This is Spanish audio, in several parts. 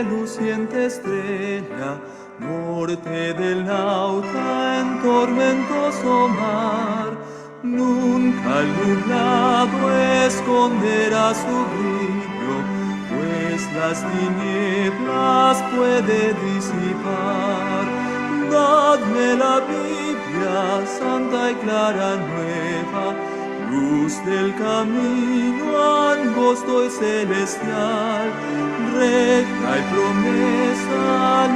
reluciente estrella, norte del nauta en tormentoso mar. Nunca el nublado esconderá su brillo, pues las tinieblas puede disipar. Dadme la Biblia, santa y clara nueva, luz del camino angosto y celestial, recta y promesa,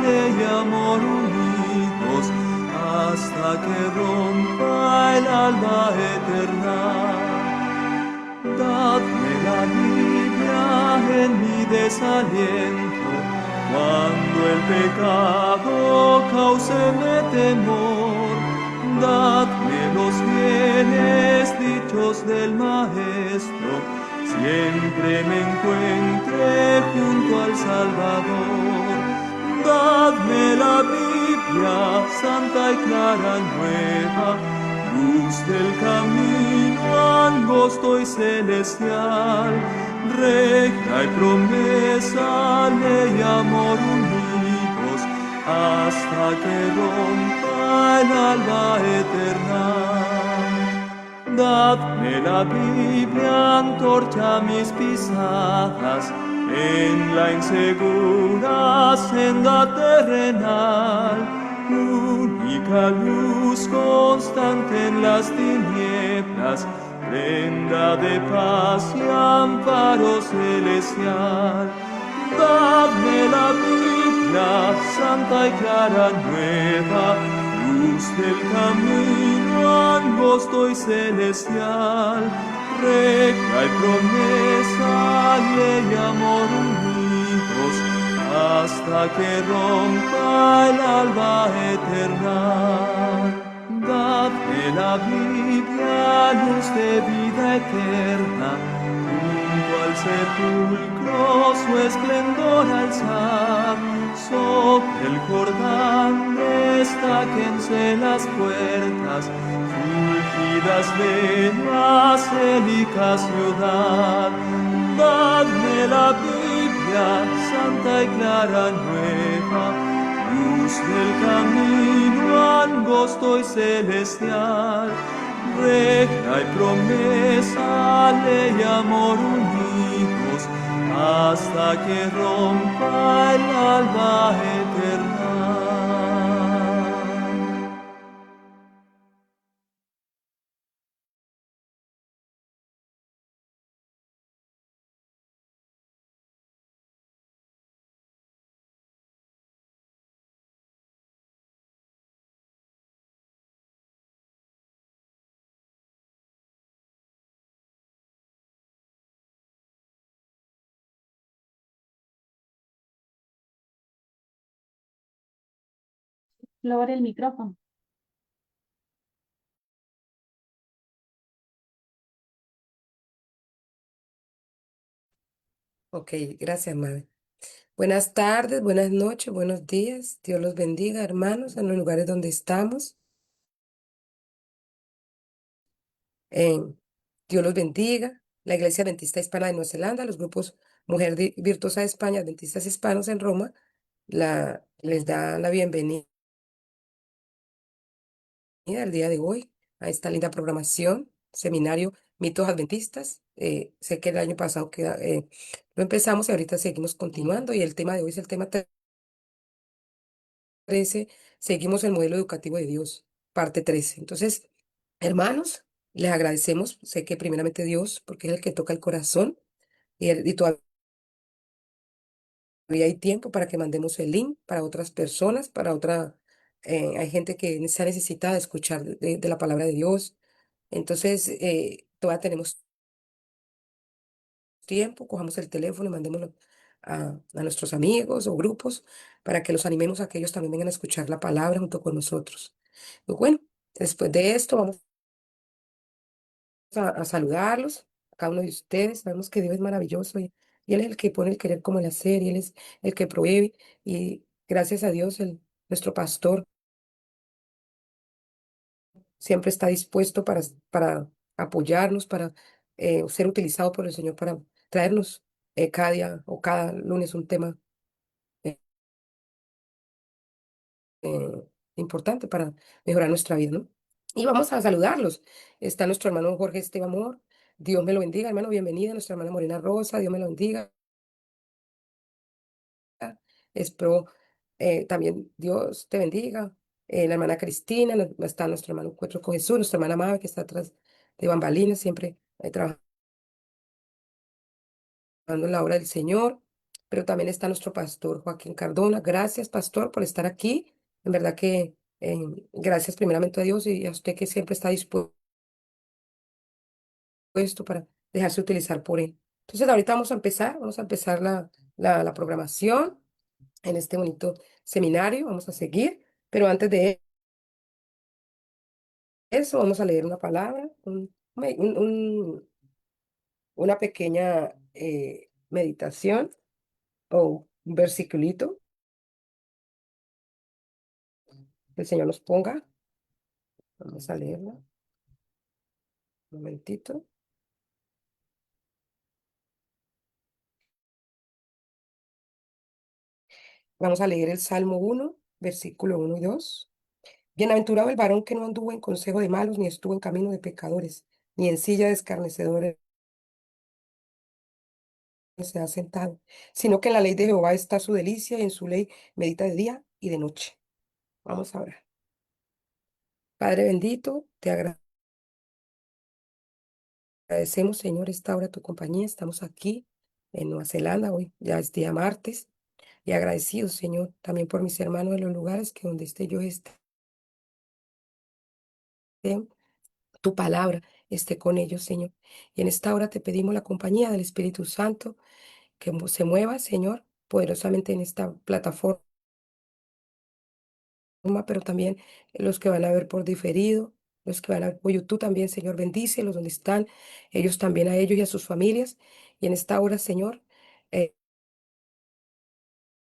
ley y amor unidos, hasta que rompa el alba eterna. Dadme la Biblia en mi desaliento, cuando el pecado cáuseme temor. Dadme los bienes dichos del Maestro, siempre me encuentre junto al Salvador. Dadme la Biblia, santa y clara nueva, luz del camino angosto y celestial, recta y promesa, ley y amor unidos, hasta que rompa el alba eterna. Dadme la Biblia, antorcha mis pisadas, en la insegura senda terrenal, única luz constante en las tinieblas, prenda de paz y amparo celestial. Dadme la Biblia, santa y clara nueva, luz del camino angosto y celestial, recta y promesa, ley y amor unidos, hasta que rompa el alba eterna. Dadme la Biblia, luz de vida eterna, junto al sepulcro su esplendor alzar. Sobre el Jordán destáquense las puertas, fulgidas de la célica ciudad. Dadme la Biblia, santa y clara nueva, luz del camino angosto y celestial, recta y promesa, ley y amor unidos, hasta que rompa el alba eterna. Flor, el micrófono. Ok, gracias, madre. Buenas tardes, buenas noches, buenos días. Dios los bendiga, hermanos, en los lugares donde estamos. Eh, Dios los bendiga. La Iglesia Adventista Hispana de Nueva Zelanda, los grupos Virtuosa de España, Adventistas Hispanos en Roma, les da la bienvenida el día de hoy a esta linda programación, seminario Mitos Adventistas. Sé que el año pasado lo empezamos y ahorita seguimos continuando y el tema de hoy es el tema 13, seguimos el modelo educativo de Dios, parte 13. Entonces, hermanos, les agradecemos, sé que primeramente Dios, porque es el que toca el corazón y todavía hay tiempo para que mandemos el link para otras personas, hay gente que se necesita escuchar de la palabra de Dios. Entonces, todavía tenemos tiempo, cojamos el teléfono y mandémoslo a nuestros amigos o grupos para que los animemos a que ellos también vengan a escuchar la palabra junto con nosotros. Pues bueno, después de esto vamos a saludarlos, a cada uno de ustedes. Sabemos que Dios es maravilloso y Él es el que pone el querer como el hacer y Él es el que provee. Y gracias a Dios, nuestro pastor siempre está dispuesto para apoyarnos, para ser utilizado por el Señor para traernos cada día o cada lunes un tema importante para mejorar nuestra vida, ¿no? Y vamos a saludarlos. Está nuestro hermano Jorge Esteban Amor. Dios me lo bendiga, hermano. Bienvenida. Nuestra hermana Morena Rosa. Dios me lo bendiga. Espero también Dios te bendiga. La hermana Cristina, está nuestro hermano Encuentro con Jesús, nuestra hermana Mabe, que está atrás de bambalinas, siempre trabajando en la obra del Señor. Pero también está nuestro pastor Joaquín Cardona. Gracias, pastor, por estar aquí. En verdad que gracias primeramente a Dios y a usted que siempre está dispuesto para dejarse utilizar por él. Entonces, ahorita vamos a empezar la programación en este bonito seminario. Vamos a seguir, pero antes de eso, vamos a leer una palabra, una pequeña meditación o un versiculito que el Señor nos ponga. Vamos a leerla un momentito. Vamos a leer el Salmo 1, versículo 1 y 2. Bienaventurado el varón que no anduvo en consejo de malos, ni estuvo en camino de pecadores, ni en silla de escarnecedores se ha sentado, sino que en la ley de Jehová está su delicia y en su ley medita de día y de noche. Vamos a orar. Padre bendito, te agradecemos, Señor, esta hora tu compañía. Estamos aquí en Nueva Zelanda, hoy ya es día martes, y agradecidos, Señor, también por mis hermanos en los lugares que donde esté yo esté, tu palabra esté con ellos, Señor. Y en esta hora te pedimos la compañía del Espíritu Santo que se mueva, Señor, poderosamente en esta plataforma, pero también los que van a ver por diferido, los que van a ver por YouTube también, Señor, bendícelos donde están, ellos también a ellos y a sus familias. Y en esta hora, Señor, eh,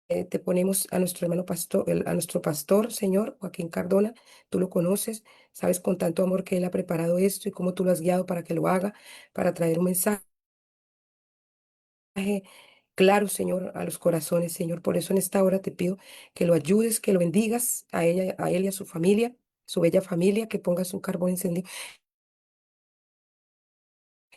te ponemos a nuestro hermano pastor, a nuestro pastor, Señor, Joaquín Cardona. Tú lo conoces, sabes con tanto amor que él ha preparado esto y cómo tú lo has guiado para que lo haga, para traer un mensaje claro, Señor, a los corazones, Señor. Por eso en esta hora te pido que lo ayudes, que lo bendigas a ella, a él y a su familia, su bella familia, que pongas un carbón encendido.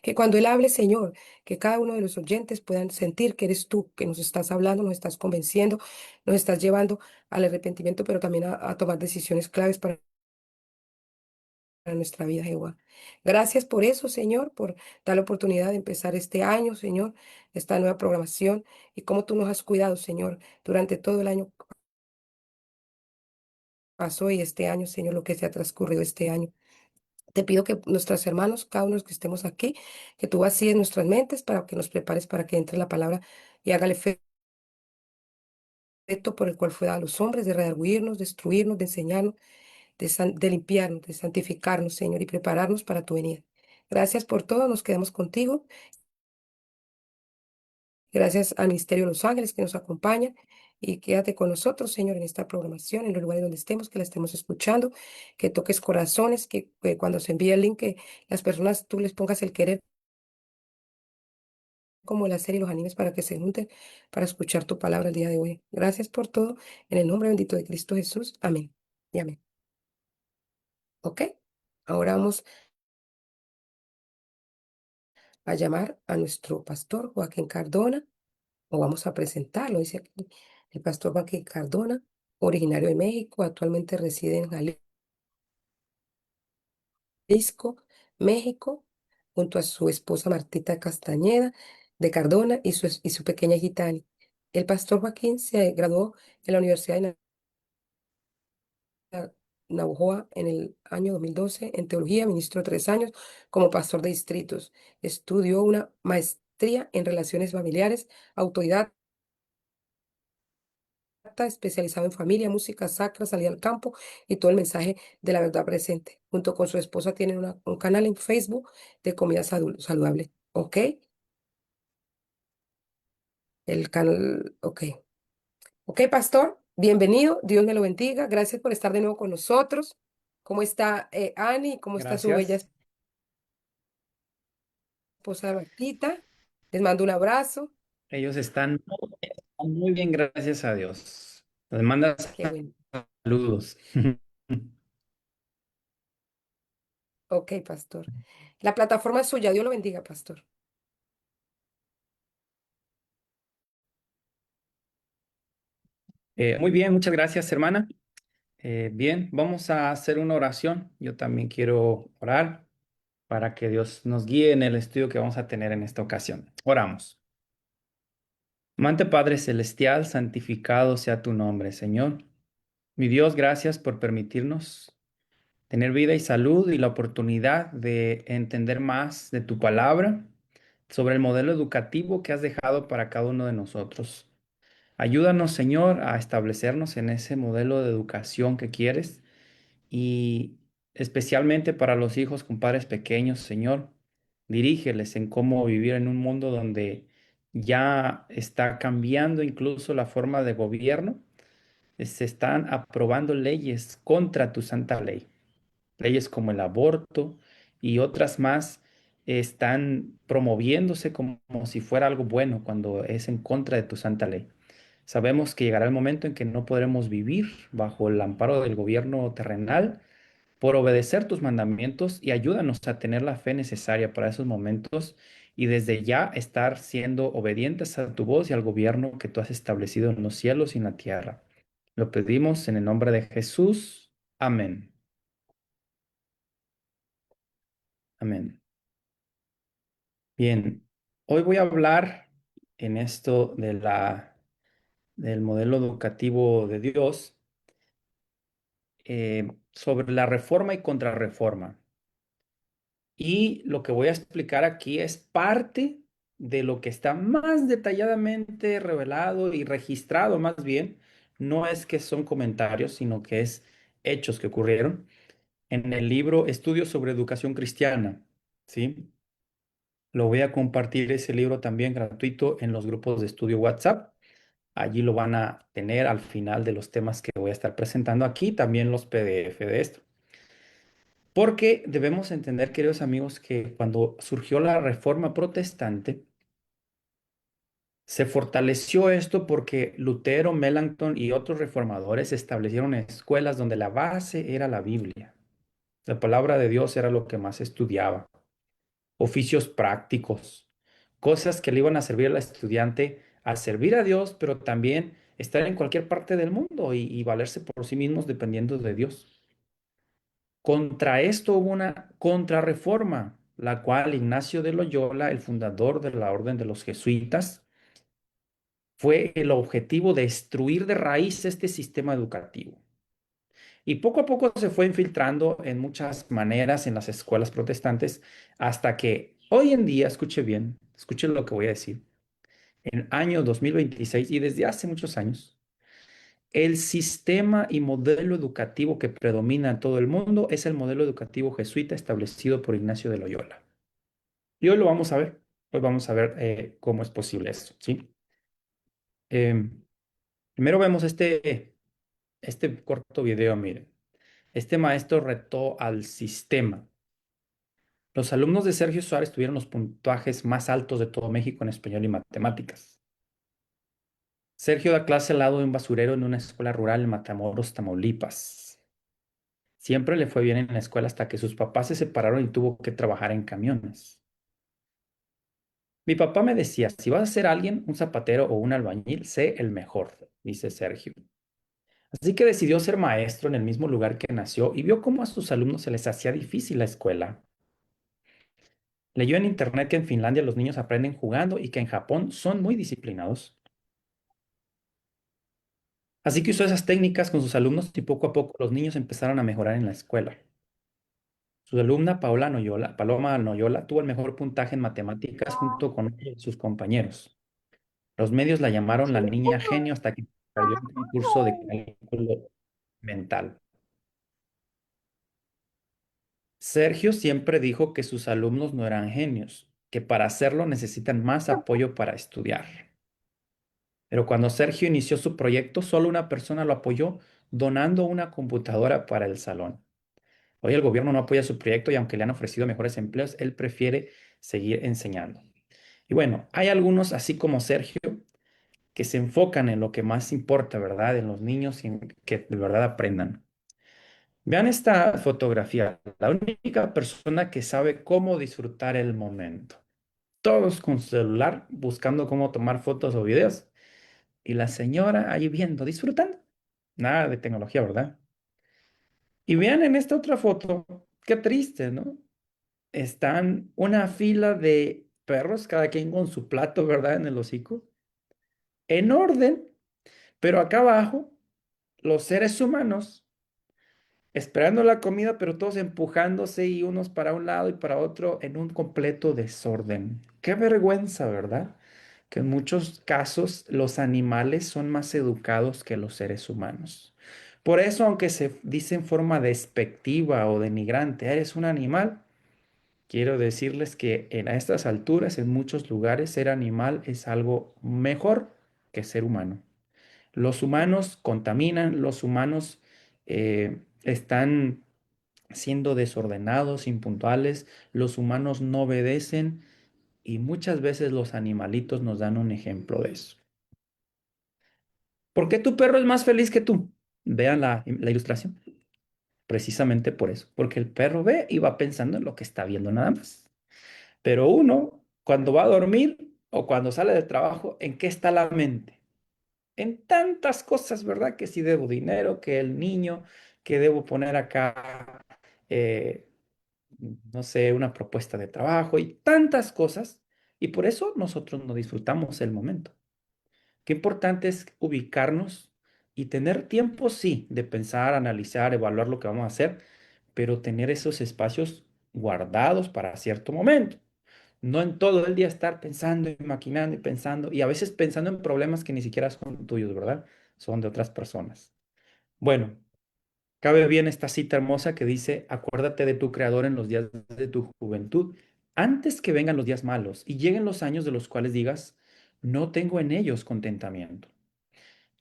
Que cuando él hable, Señor, que cada uno de los oyentes puedan sentir que eres tú, que nos estás hablando, nos estás convenciendo, nos estás llevando al arrepentimiento, pero también a tomar decisiones claves para nuestra vida, Jehová. Gracias por eso, Señor, por dar la oportunidad de empezar este año, Señor, esta nueva programación y cómo tú nos has cuidado, Señor, durante todo el año pasó y este año, Señor, lo que se ha transcurrido este año. Te pido que nuestros hermanos, cada uno de los que estemos aquí, que tú vacíes nuestras mentes para que nos prepares para que entre la palabra y haga el efecto por el cual fue dado a los hombres, de redarguirnos, destruirnos, de enseñarnos, de limpiarnos, de santificarnos, Señor, y prepararnos para tu venida. Gracias por todo, nos quedamos contigo. Gracias al Ministerio de los Ángeles que nos acompaña y quédate con nosotros, Señor, en esta programación, en los lugares donde estemos, que la estemos escuchando, que toques corazones, que cuando se envíe el link, que las personas tú les pongas el querer como la serie y los animes para que se junten para escuchar tu palabra el día de hoy. Gracias por todo, en el nombre bendito de Cristo Jesús. Amén. Y amén. ¿Ok? Ahora vamos a llamar a nuestro pastor Joaquín Cardona, o vamos a presentarlo, dice aquí, el pastor Joaquín Cardona, originario de México, actualmente reside en Jalisco, México, junto a su esposa Martita Castañeda de Cardona y su pequeña Gitani. El pastor Joaquín se graduó en la Universidad de Navojoa en el año 2012 en teología, ministró 3 años como pastor de distritos. Estudió una maestría en relaciones familiares, autoridad especializado en familia, música sacra, salida al campo y todo el mensaje de la verdad presente. Junto con su esposa tienen un canal en Facebook de comida saludable. ¿Ok? El canal, ok. Ok, pastor, bienvenido. Dios me lo bendiga. Gracias por estar de nuevo con nosotros. ¿Cómo está Annie? ¿Cómo está su bella Gracias. esposa Martita? Les mando un abrazo. Ellos están muy bien, gracias a Dios. Les mandas Qué bueno. Saludos. Ok, pastor. La plataforma es suya. Dios lo bendiga, pastor. Muy bien, muchas gracias, hermana. Bien, vamos a hacer una oración. Yo también quiero orar para que Dios nos guíe en el estudio que vamos a tener en esta ocasión. Oramos. Amante Padre Celestial, santificado sea tu nombre, Señor. Mi Dios, gracias por permitirnos tener vida y salud y la oportunidad de entender más de tu palabra sobre el modelo educativo que has dejado para cada uno de nosotros. Ayúdanos, Señor, a establecernos en ese modelo de educación que quieres y especialmente para los hijos con padres pequeños, Señor, dirígeles en cómo vivir en un mundo donde ya está cambiando incluso la forma de gobierno. Se están aprobando leyes contra tu santa ley. Leyes como el aborto y otras más están promoviéndose como si fuera algo bueno cuando es en contra de tu santa ley. Sabemos que llegará el momento en que no podremos vivir bajo el amparo del gobierno terrenal por obedecer tus mandamientos y ayúdanos a tener la fe necesaria para esos momentos y desde ya estar siendo obedientes a tu voz y al gobierno que tú has establecido en los cielos y en la tierra. Lo pedimos en el nombre de Jesús. Amén. Amén. Bien, hoy voy a hablar en esto de del modelo educativo de Dios sobre la reforma y contrarreforma. Y lo que voy a explicar aquí es parte de lo que está más detalladamente revelado y registrado más bien. No es que son comentarios, sino que es hechos que ocurrieron en el libro Estudios sobre Educación Cristiana. ¿Sí? Lo voy a compartir ese libro también gratuito en los grupos de estudio WhatsApp. Allí lo van a tener al final de los temas que voy a estar presentando aquí, también los PDF de esto. Porque debemos entender, queridos amigos, que cuando surgió la Reforma Protestante, se fortaleció esto porque Lutero, Melanchthon y otros reformadores establecieron escuelas donde la base era la Biblia. La palabra de Dios era lo que más se estudiaba. Oficios prácticos, cosas que le iban a servir al estudiante a servir a Dios, pero también estar en cualquier parte del mundo y valerse por sí mismos dependiendo de Dios. Contra esto hubo una contrarreforma, la cual Ignacio de Loyola, el fundador de la Orden de los Jesuitas, fue el objetivo de destruir de raíz este sistema educativo. Y poco a poco se fue infiltrando en muchas maneras en las escuelas protestantes hasta que hoy en día, escuche bien, escuche lo que voy a decir, en el año 2026 y desde hace muchos años, el sistema y modelo educativo que predomina en todo el mundo es el modelo educativo jesuita establecido por Ignacio de Loyola. Y hoy lo vamos a ver. Hoy vamos a ver cómo es posible esto, ¿sí? Em, Primero vemos este corto video, miren. Este maestro retó al sistema. Los alumnos de Sergio Suárez tuvieron los puntajes más altos de todo México en español y matemáticas. Sergio da clase al lado de un basurero en una escuela rural en Matamoros, Tamaulipas. Siempre le fue bien en la escuela hasta que sus papás se separaron y tuvo que trabajar en camiones. Mi papá me decía, si vas a ser alguien, un zapatero o un albañil, sé el mejor, dice Sergio. Así que decidió ser maestro en el mismo lugar que nació y vio cómo a sus alumnos se les hacía difícil la escuela. Leyó en internet que en Finlandia los niños aprenden jugando y que en Japón son muy disciplinados. Así que usó esas técnicas con sus alumnos y poco a poco los niños empezaron a mejorar en la escuela. Su alumna Paloma Noyola, tuvo el mejor puntaje en matemáticas junto con otros de sus compañeros. Los medios la llamaron la niña genio hasta que perdió el concurso de cálculo mental. Sergio siempre dijo que sus alumnos no eran genios, que para hacerlo necesitan más apoyo para estudiar. Pero cuando Sergio inició su proyecto, solo una persona lo apoyó donando una computadora para el salón. Hoy el gobierno no apoya su proyecto y aunque le han ofrecido mejores empleos, él prefiere seguir enseñando. Y bueno, hay algunos, así como Sergio, que se enfocan en lo que más importa, ¿verdad? En los niños y en que de verdad aprendan. Vean esta fotografía, la única persona que sabe cómo disfrutar el momento. Todos con su celular buscando cómo tomar fotos o videos. Y la señora ahí viendo, disfrutando. Nada de tecnología, ¿verdad? Y vean en esta otra foto, qué triste, ¿no? Están una fila de perros, cada quien con su plato, ¿verdad? En el hocico, en orden, pero acá abajo, los seres humanos esperando la comida, pero todos empujándose y unos para un lado y para otro en un completo desorden. Qué vergüenza, ¿verdad? Que en muchos casos los animales son más educados que los seres humanos. Por eso, aunque se dice en forma despectiva o denigrante, eres un animal, quiero decirles que a estas alturas, en muchos lugares, ser animal es algo mejor que ser humano. Los humanos contaminan, los humanos están siendo desordenados, impuntuales, los humanos no obedecen y muchas veces los animalitos nos dan un ejemplo de eso. ¿Por qué tu perro es más feliz que tú? Vean la ilustración. Precisamente por eso, porque el perro ve y va pensando en lo que está viendo nada más. Pero uno, cuando va a dormir o cuando sale del trabajo, ¿en qué está la mente? En tantas cosas, ¿verdad? Que si debo dinero, que el niño, que debo poner acá, eh, no sé, una propuesta de trabajo y tantas cosas. Y por eso nosotros no disfrutamos el momento. Qué importante es ubicarnos y tener tiempo, sí, de pensar, analizar, evaluar lo que vamos a hacer, pero tener esos espacios guardados para cierto momento. No en todo el día estar pensando y maquinando y pensando, y a veces pensando en problemas que ni siquiera son tuyos, ¿verdad? Son de otras personas. Bueno, cabe bien esta cita hermosa que dice, acuérdate de tu Creador en los días de tu juventud, antes que vengan los días malos y lleguen los años de los cuales digas, no tengo en ellos contentamiento.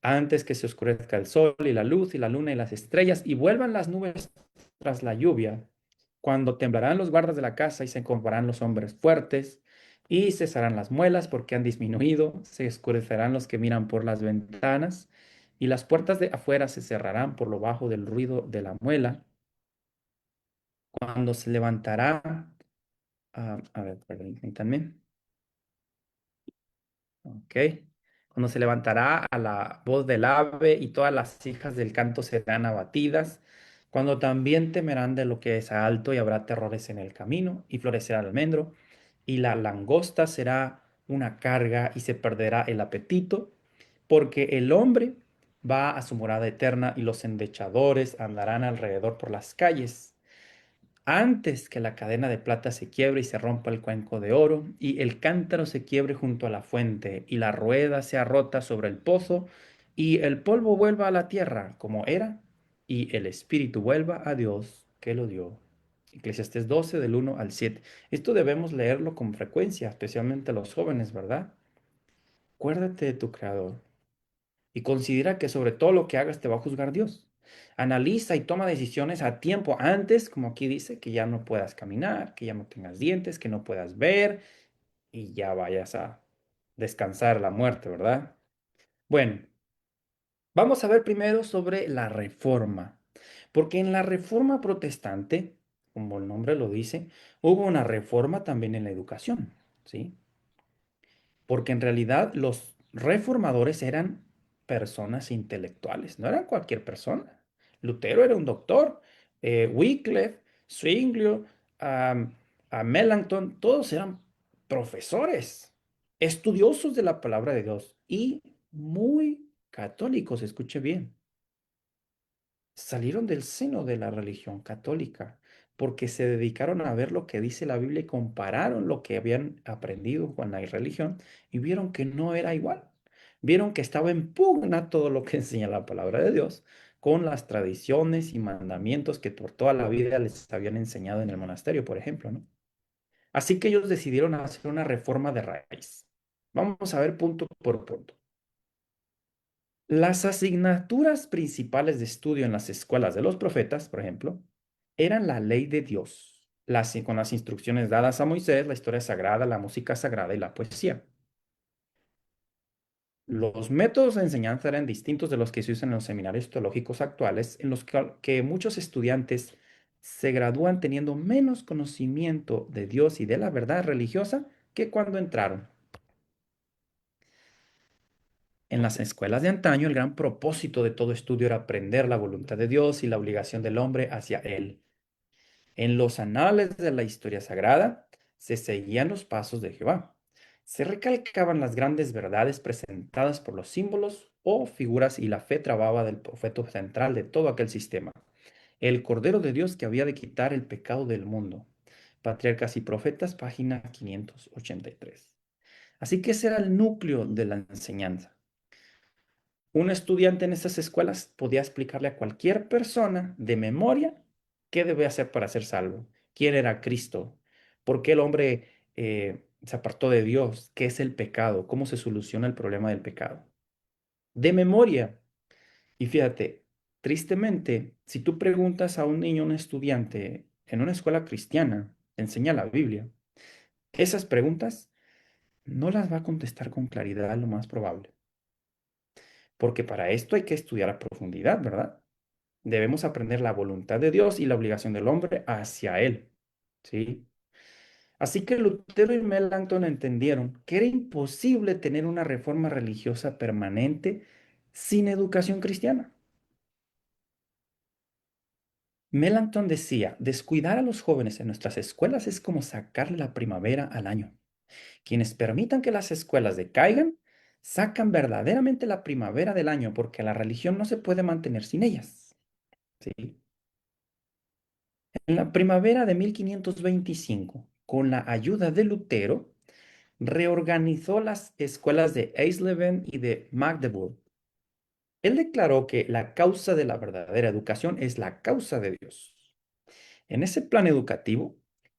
Antes que se oscurezca el sol y la luz y la luna y las estrellas y vuelvan las nubes tras la lluvia, cuando temblarán los guardas de la casa y se encorvarán los hombres fuertes y cesarán las muelas porque han disminuido, se oscurecerán los que miran por las ventanas y las puertas de afuera se cerrarán por lo bajo del ruido de la muela, cuando se levantará, a ver, permítanme. Ok. Cuando se levantará a la voz del ave y todas las hijas del canto serán abatidas, cuando también temerán de lo que es alto y habrá terrores en el camino y florecerá el almendro y la langosta será una carga y se perderá el apetito, porque el hombre va a su morada eterna y los endechadores andarán alrededor por las calles antes que la cadena de plata se quiebre y se rompa el cuenco de oro, y el cántaro se quiebre junto a la fuente, y la rueda sea rota sobre el pozo, y el polvo vuelva a la tierra como era, y el espíritu vuelva a Dios que lo dio. Eclesiastés 12 del 1 al 7. Esto debemos leerlo con frecuencia, especialmente los jóvenes, ¿verdad? Acuérdate de tu Creador y considera que sobre todo lo que hagas te va a juzgar Dios. Analiza y toma decisiones a tiempo antes, como aquí dice, que ya no puedas caminar, que ya no tengas dientes, que no puedas ver y ya vayas a descansar la muerte, ¿verdad? Bueno, vamos a ver primero sobre la reforma, porque en la reforma protestante, como el nombre lo dice, hubo una reforma también en la educación, ¿sí? Porque en realidad los reformadores eran personas intelectuales, no eran cualquier persona. Lutero era un doctor, Wycliffe, Zwinglio, Melanchthon, todos eran profesores, estudiosos de la palabra de Dios y muy católicos, escuche bien, salieron del seno de la religión católica porque se dedicaron a ver lo que dice la Biblia y compararon lo que habían aprendido con la religión y vieron que no era igual. Vieron que estaba en pugna todo lo que enseña la palabra de Dios con las tradiciones y mandamientos que por toda la vida les habían enseñado en el monasterio, por ejemplo, ¿no? Así que ellos decidieron hacer una reforma de raíz. Vamos a ver punto por punto. Las asignaturas principales de estudio en las escuelas de los profetas, por ejemplo, eran la ley de Dios, con las instrucciones dadas a Moisés, la historia sagrada, la música sagrada y la poesía. Los métodos de enseñanza eran distintos de los que se usan en los seminarios teológicos actuales, en los que muchos estudiantes se gradúan teniendo menos conocimiento de Dios y de la verdad religiosa que cuando entraron. En las escuelas de antaño, el gran propósito de todo estudio era aprender la voluntad de Dios y la obligación del hombre hacia Él. En los anales de la historia sagrada se seguían los pasos de Jehová. Se recalcaban las grandes verdades presentadas por los símbolos o figuras y la fe trababa del profeta central de todo aquel sistema, el Cordero de Dios que había de quitar el pecado del mundo. Patriarcas y Profetas, página 583. Así que ese era el núcleo de la enseñanza. Un estudiante en estas escuelas podía explicarle a cualquier persona de memoria qué debe hacer para ser salvo, quién era Cristo, por qué el hombre se apartó de Dios, qué es el pecado, cómo se soluciona el problema del pecado. De memoria. Y fíjate, tristemente, si tú preguntas a un niño, un estudiante en una escuela cristiana, enseña la Biblia, esas preguntas no las va a contestar con claridad, lo más probable. Porque para esto hay que estudiar a profundidad, ¿verdad? Debemos aprender la voluntad de Dios y la obligación del hombre hacia Él, ¿sí? Así que Lutero y Melanchthon entendieron que era imposible tener una reforma religiosa permanente sin educación cristiana. Melanchthon decía, descuidar a los jóvenes en nuestras escuelas es como sacarle la primavera al año. Quienes permitan que las escuelas decaigan, sacan verdaderamente la primavera del año porque la religión no se puede mantener sin ellas, ¿sí? En la primavera de 1525, con la ayuda de Lutero, reorganizó las escuelas de Eisleben y de Magdeburg. Él declaró que la causa de la verdadera educación es la causa de Dios. En ese plan educativo,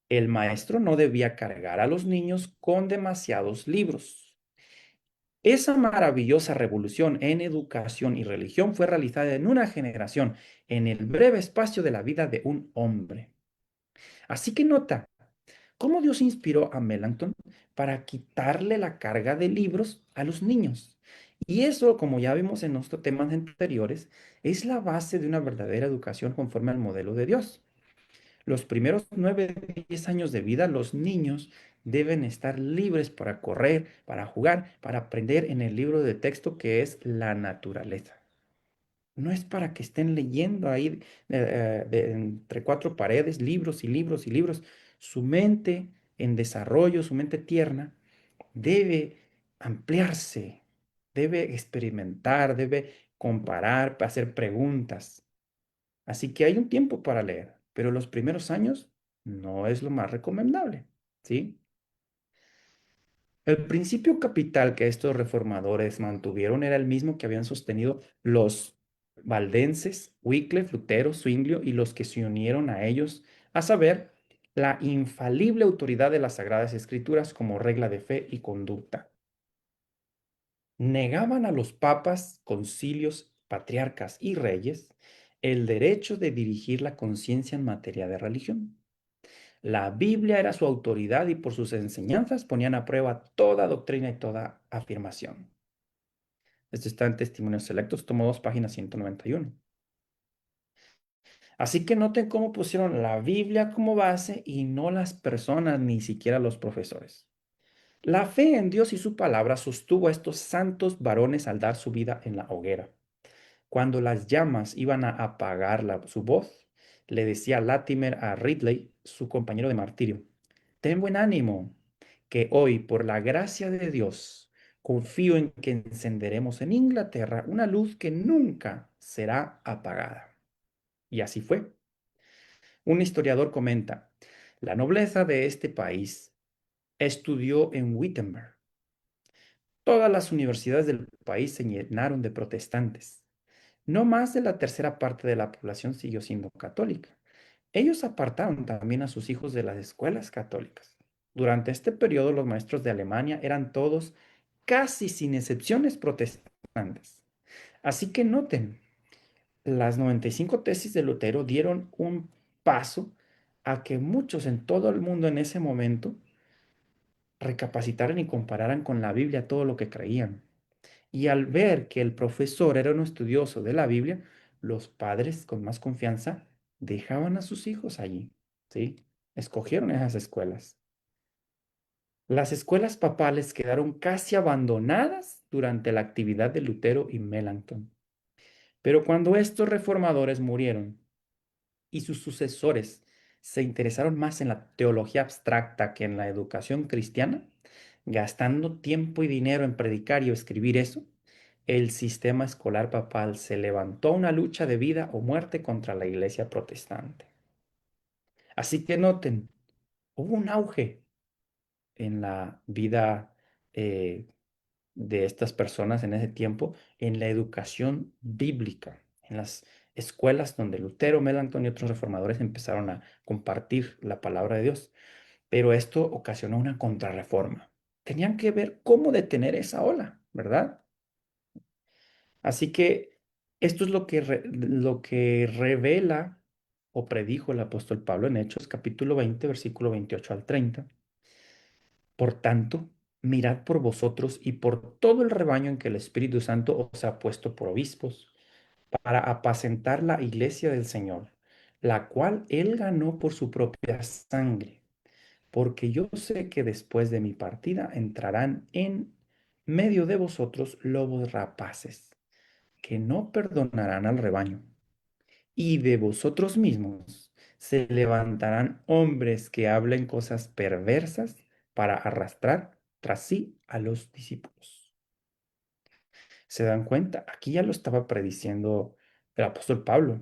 el maestro no debía cargar a los niños con demasiados libros. Esa maravillosa revolución en educación y religión fue realizada en una generación, en el breve espacio de la vida de un hombre. Así que nota cómo Dios inspiró a Melanchthon para quitarle la carga de libros a los niños. Y eso, como ya vimos en nuestros temas anteriores, es la base de una verdadera educación conforme al modelo de Dios. Los primeros 9, 10 años de vida, los niños deben estar libres para correr, para jugar, para aprender en el libro de texto que es la naturaleza. No es para que estén leyendo ahí entre cuatro paredes libros y libros y libros. Su mente en desarrollo, su mente tierna, debe ampliarse, debe experimentar, debe comparar, hacer preguntas. Así que hay un tiempo para leer, pero los primeros años no es lo más recomendable, ¿sí? El principio capital que estos reformadores mantuvieron era el mismo que habían sostenido los valdenses, Wycliffe, Lutero, Zwinglio y los que se unieron a ellos, a saber, la infalible autoridad de las Sagradas Escrituras como regla de fe y conducta. Negaban a los papas, concilios, patriarcas y reyes el derecho de dirigir la conciencia en materia de religión. La Biblia era su autoridad y por sus enseñanzas ponían a prueba toda doctrina y toda afirmación. Esto está en Testimonios Selectos, tomo 2, página 191. Así que noten cómo pusieron la Biblia como base y no las personas, ni siquiera los profesores. La fe en Dios y su palabra sostuvo a estos santos varones al dar su vida en la hoguera. Cuando las llamas iban a apagar su voz, le decía Latimer a Ridley, su compañero de martirio, ten buen ánimo, que hoy, por la gracia de Dios, confío en que encenderemos en Inglaterra una luz que nunca será apagada. Y así fue. Un historiador comenta, la nobleza de este país estudió en Wittenberg. Todas las universidades del país se llenaron de protestantes. No más de la tercera parte de la población siguió siendo católica. Ellos apartaron también a sus hijos de las escuelas católicas. Durante este periodo, los maestros de Alemania eran todos, casi sin excepciones, protestantes. Así que noten, las 95 tesis de Lutero dieron un paso a que muchos en todo el mundo en ese momento recapacitaran y compararan con la Biblia todo lo que creían. Y al ver que el profesor era un estudioso de la Biblia, los padres con más confianza dejaban a sus hijos allí, ¿sí? Escogieron esas escuelas. Las escuelas papales quedaron casi abandonadas durante la actividad de Lutero y Melanchthon. Pero cuando estos reformadores murieron y sus sucesores se interesaron más en la teología abstracta que en la educación cristiana, gastando tiempo y dinero en predicar y escribir eso, el sistema escolar papal se levantó a una lucha de vida o muerte contra la iglesia protestante. Así que noten, hubo un auge en la vida eh, de estas personas en ese tiempo en la educación bíblica, en las escuelas donde Lutero, Melanchthon y otros reformadores empezaron a compartir la palabra de Dios. Pero esto ocasionó una contrarreforma. Tenían que ver cómo detener esa ola, ¿verdad? Así que esto es lo que revela o predijo el apóstol Pablo en Hechos capítulo 20, versículo 28 al 30. Por tanto, mirad por vosotros y por todo el rebaño en que el Espíritu Santo os ha puesto por obispos, para apacentar la iglesia del Señor, la cual él ganó por su propia sangre. Porque yo sé que después de mi partida entrarán en medio de vosotros lobos rapaces, que no perdonarán al rebaño. Y de vosotros mismos se levantarán hombres que hablen cosas perversas para arrastrar tras sí a los discípulos. ¿Se dan cuenta? Aquí ya lo estaba prediciendo el apóstol Pablo.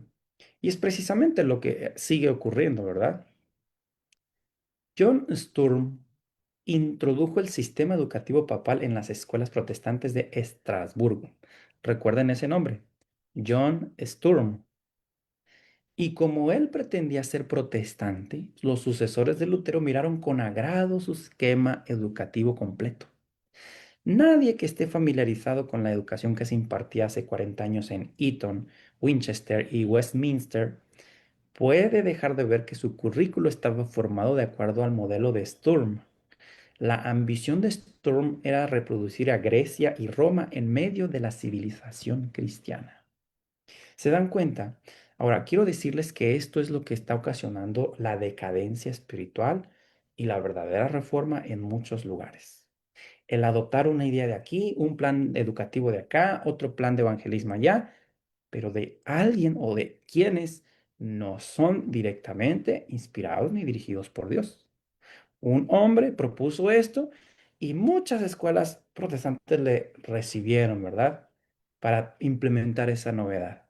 Y es precisamente lo que sigue ocurriendo, ¿verdad? John Sturm introdujo el sistema educativo papal en las escuelas protestantes de Estrasburgo. ¿Recuerden ese nombre? John Sturm. Y como él pretendía ser protestante, los sucesores de Lutero miraron con agrado su esquema educativo completo. Nadie que esté familiarizado con la educación que se impartía hace 40 años en Eton, Winchester y Westminster puede dejar de ver que su currículo estaba formado de acuerdo al modelo de Sturm. La ambición de Sturm era reproducir a Grecia y Roma en medio de la civilización cristiana. ¿Se dan cuenta? Ahora, quiero decirles que esto es lo que está ocasionando la decadencia espiritual y la verdadera reforma en muchos lugares. El adoptar una idea de aquí, un plan educativo de acá, otro plan de evangelismo allá, pero de alguien o de quienes no son directamente inspirados ni dirigidos por Dios. Un hombre propuso esto y muchas escuelas protestantes le recibieron, ¿verdad? Para implementar esa novedad.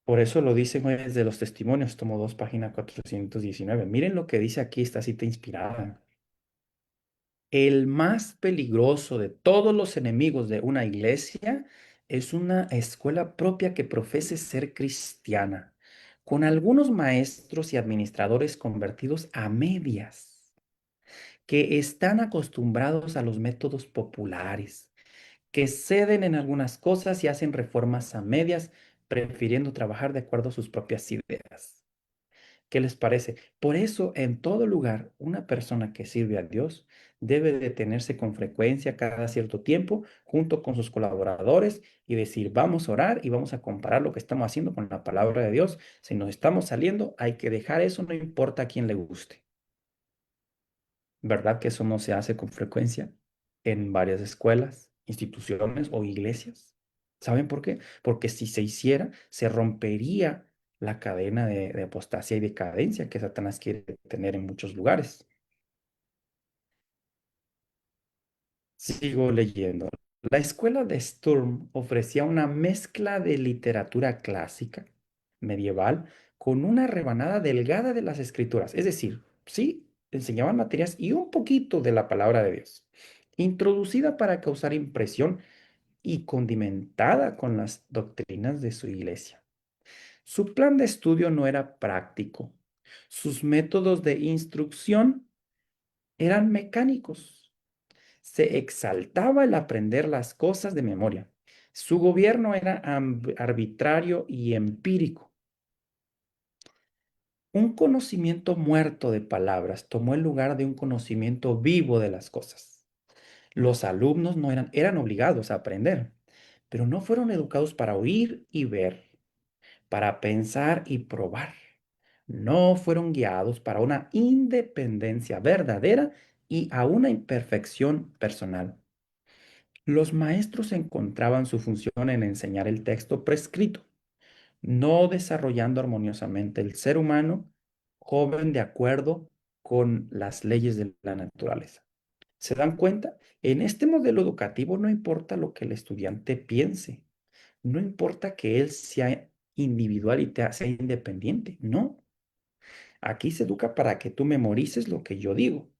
Por eso lo dicen desde los testimonios, tomo 2, página 419. Miren lo que dice aquí esta cita inspirada. El más peligroso de todos los enemigos de una iglesia es una escuela propia que profese ser cristiana, con algunos maestros y administradores convertidos a medias, que están acostumbrados a los métodos populares, que ceden en algunas cosas y hacen reformas a medias, prefiriendo trabajar de acuerdo a sus propias ideas. ¿Qué les parece? Por eso, en todo lugar, una persona que sirve a Dios debe detenerse con frecuencia cada cierto tiempo junto con sus colaboradores y decir, vamos a orar y vamos a comparar lo que estamos haciendo con la palabra de Dios. Si nos estamos saliendo, hay que dejar eso, no importa a quién le guste. ¿Verdad que eso no se hace con frecuencia en varias escuelas, instituciones o iglesias? ¿Saben por qué? Porque si se hiciera, se rompería la cadena de apostasía y decadencia que Satanás quiere tener en muchos lugares. Sigo leyendo. La escuela de Sturm ofrecía una mezcla de literatura clásica, medieval, con una rebanada delgada de las escrituras. Es decir, sí, enseñaban materias y un poquito de la palabra de Dios, introducida para causar impresión y condimentada con las doctrinas de su iglesia. Su plan de estudio no era práctico. Sus métodos de instrucción eran mecánicos. Se exaltaba el aprender las cosas de memoria. Su gobierno era arbitrario y empírico. Un conocimiento muerto de palabras tomó el lugar de un conocimiento vivo de las cosas. Los alumnos no eran obligados a aprender, pero no fueron educados para oír y ver, para pensar y probar. No fueron guiados para una independencia verdadera y a una imperfección personal. Los maestros encontraban su función en enseñar el texto prescrito, no desarrollando armoniosamente el ser humano joven de acuerdo con las leyes de la naturaleza. ¿Se dan cuenta? En este modelo educativo no importa lo que el estudiante piense, no importa que él sea individual y sea independiente, no. Aquí se educa para que tú memorices lo que yo digo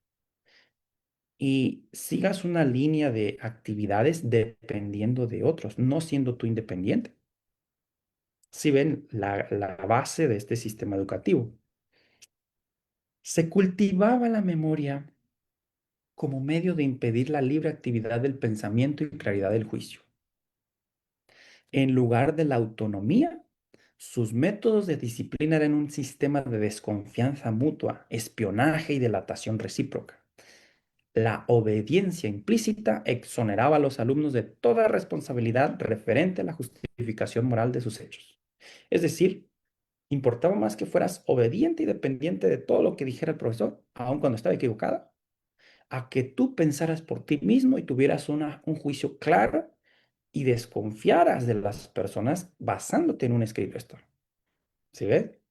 y sigas una línea de actividades dependiendo de otros, no siendo tú independiente. Si ven la base de este sistema educativo, se cultivaba la memoria como medio de impedir la libre actividad del pensamiento y claridad del juicio. En lugar de la autonomía, sus métodos de disciplina eran un sistema de desconfianza mutua, espionaje y delatación recíproca. La obediencia implícita exoneraba a los alumnos de toda responsabilidad referente a la justificación moral de sus hechos. Es decir, importaba más que fueras obediente y dependiente de todo lo que dijera el profesor, aun cuando estaba equivocada, a que tú pensaras por ti mismo y tuvieras un juicio claro y desconfiaras de las personas basándote en un escrito esto. ¿Sí ves?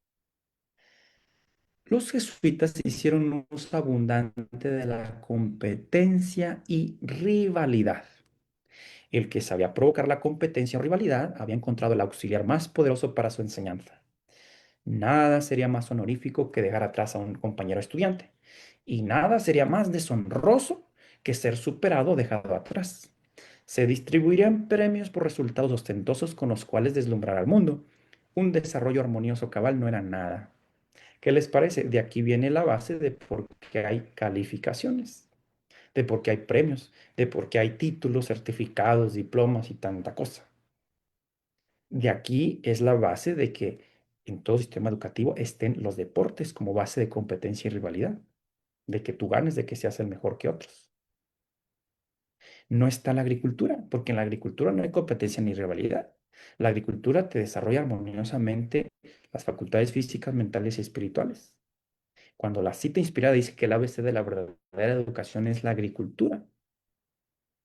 Los jesuitas hicieron un uso abundante de la competencia y rivalidad. El que sabía provocar la competencia o rivalidad había encontrado el auxiliar más poderoso para su enseñanza. Nada sería más honorífico que dejar atrás a un compañero estudiante. Y nada sería más deshonroso que ser superado o dejado atrás. Se distribuirían premios por resultados ostentosos con los cuales deslumbrar al mundo. Un desarrollo armonioso cabal no era nada. ¿Qué les parece? De aquí viene la base de por qué hay calificaciones, de por qué hay premios, de por qué hay títulos, certificados, diplomas y tanta cosa. De aquí es la base de que en todo sistema educativo estén los deportes como base de competencia y rivalidad, de que tú ganes, de que seas el mejor que otros. No está la agricultura, porque en la agricultura no hay competencia ni rivalidad. La agricultura te desarrolla armoniosamente las facultades físicas, mentales y espirituales. Cuando la cita inspirada dice que el ABC de la verdadera educación es la agricultura,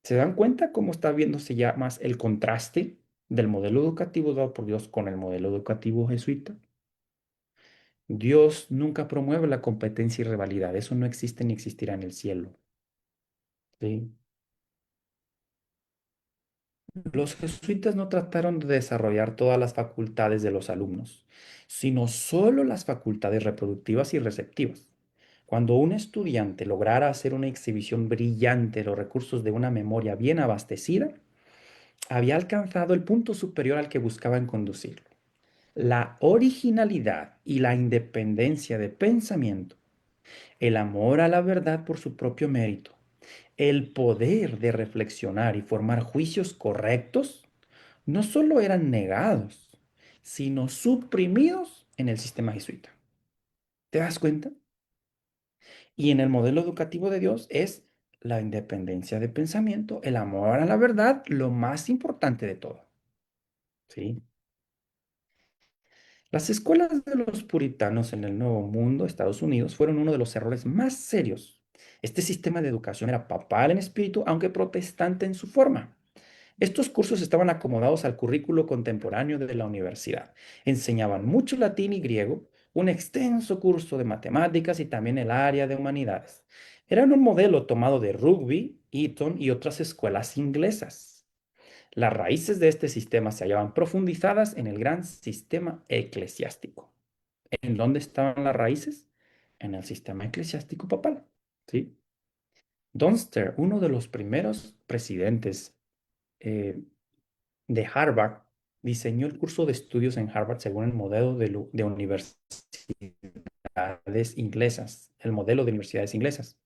¿se dan cuenta cómo está viéndose ya más el contraste del modelo educativo dado por Dios con el modelo educativo jesuita? Dios nunca promueve la competencia y rivalidad. Eso no existe ni existirá en el cielo. ¿Sí? Los jesuitas no trataron de desarrollar todas las facultades de los alumnos, sino solo las facultades reproductivas y receptivas. Cuando un estudiante lograra hacer una exhibición brillante de los recursos de una memoria bien abastecida, había alcanzado el punto superior al que buscaban conducirlo. La originalidad y la independencia de pensamiento, el amor a la verdad por su propio mérito, el poder de reflexionar y formar juicios correctos, no solo eran negados, sino suprimidos en el sistema jesuita. ¿Te das cuenta? Y en el modelo educativo de Dios es la independencia de pensamiento, el amor a la verdad, lo más importante de todo. ¿Sí? Las escuelas de los puritanos en el Nuevo Mundo, Estados Unidos, fueron uno de los errores más serios. Este sistema de educación era papal en espíritu, aunque protestante en su forma. Estos cursos estaban acomodados al currículo contemporáneo de la universidad. Enseñaban mucho latín y griego, un extenso curso de matemáticas y también el área de humanidades. Eran un modelo tomado de Rugby, Eton y otras escuelas inglesas. Las raíces de este sistema se hallaban profundizadas en el gran sistema eclesiástico. ¿En dónde estaban las raíces? En el sistema eclesiástico papal. ¿Sí? Dunster, uno de los primeros presidentes eh, de Harvard, diseñó el curso de estudios en Harvard según el modelo de universidades inglesas, el modelo de universidades inglesas.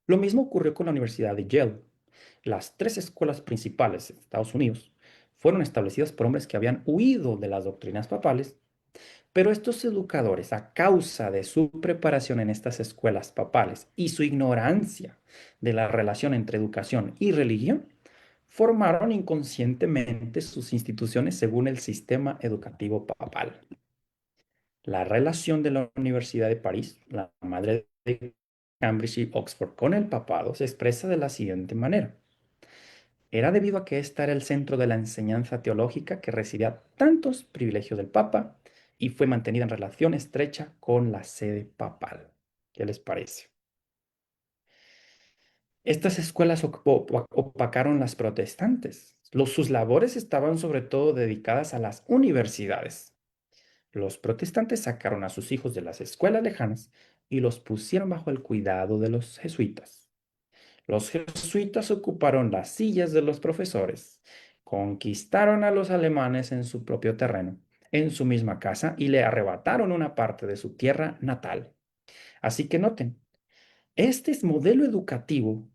Lo mismo ocurrió con la Universidad de Yale. Las tres escuelas principales de Estados Unidos fueron establecidas por hombres que habían huido de las doctrinas papales Pero estos educadores, a causa de su preparación en estas escuelas papales y su ignorancia de la relación entre educación y religión, formaron inconscientemente sus instituciones según el sistema educativo papal. La relación de la Universidad de París, la madre de Cambridge y Oxford, con el papado se expresa de la siguiente manera. Era debido a que ésta era el centro de la enseñanza teológica que recibía tantos privilegios del Papa y fue mantenida en relación estrecha con la sede papal. ¿Qué les parece? Estas escuelas opacaron las protestantes. Sus labores estaban sobre todo dedicadas a las universidades. Los protestantes sacaron a sus hijos de las escuelas lejanas y los pusieron bajo el cuidado de los jesuitas. Los jesuitas ocuparon las sillas de los profesores, conquistaron a los alemanes en su propio terreno, en su misma casa, y le arrebataron una parte de su tierra natal. Así que noten, este es modelo educativo